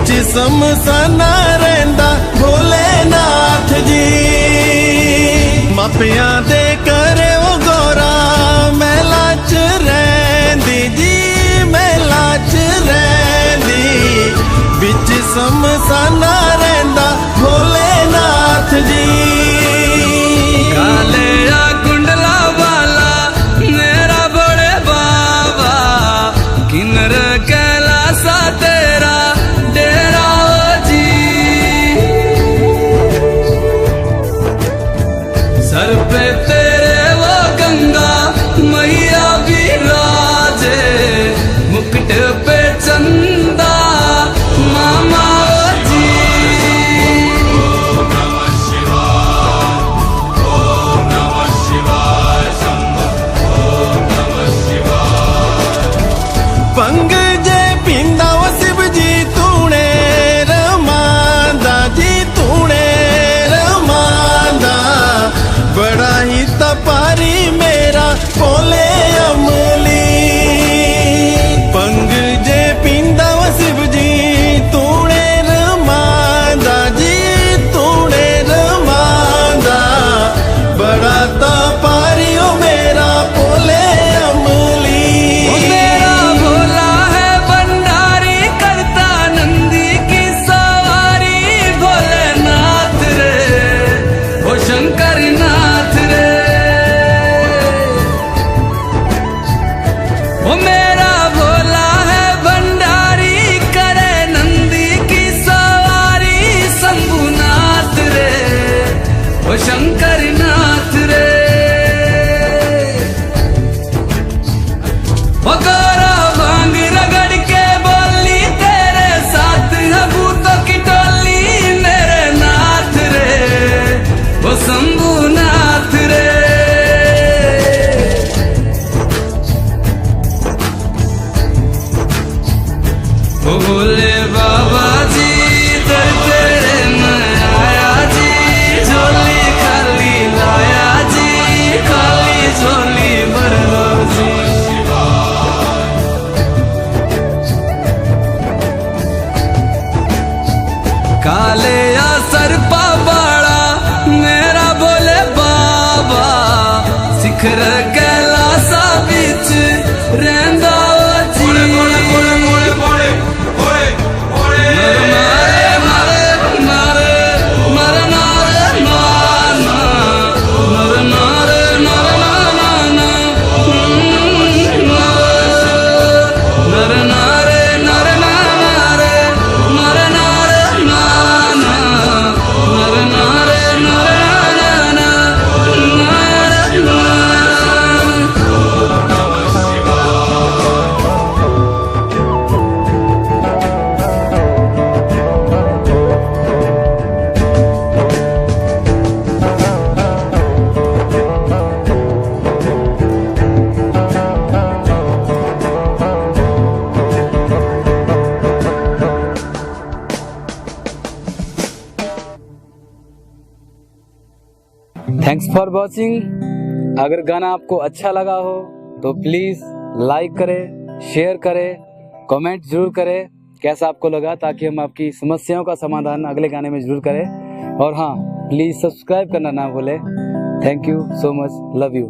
बिच समसाना रहिंदा भोलेनाथ जी। मापियां दे करे ओ गौरा महला च रहिंदी जी, महला च रहिंदी। बिच समसाना रहिंदा भोलेनाथ जी। कालिया कुंडला वाला मेरा बड़े बाबा, किन्नर कैलासा तेरा डेरा जी। सर पे तेरे वो गंगा मैया विराजे, मुकुट पे चंदा मामा जी। पंग जे पींदा वो शिव जी तूने रमांदा जी, तूने रमांदा। बड़ा ही तपारी मेरा बोले अमली। पंग जे पींदा वो शिव जी तूने रमांदा जी, तूने रमांदा। बड़ा तपारी ओ मेरा बोले अमली। मेरा भोला है भंडारी, करता नंदी की सवारी। भोलेनाथ रे ओ शंकर नाथ रे, ओ मेरा भोला है भंडारी, करे नंदी की सवारी। शंभुनाथ रे ओ शंकर नाथ रे, ओ गौरा भांग रगड़ के बोली तेरे साथ है भूतों की टोली। मेरे नाथ रे ओ शंभुनाथ रे, ओ भोले बाबा जी दर तेरे मैं आया जी। झोली खाली लाया जी, खाली झोली भर लो जी। कालिया सरपा बाड़ा मेरा भोले बाबा, शिखर कैलासा बिच रहिंदा जी। Thanks for watching. अगर गाना आपको अच्छा लगा हो तो प्लीज लाइक करें, शेयर करें, कमेंट जरूर करें कैसा आपको लगा, ताकि हम आपकी समस्याओं का समाधान अगले गाने में जरूर करें। और हाँ, प्लीज सब्सक्राइब करना ना भूलें। Thank you so much, love you.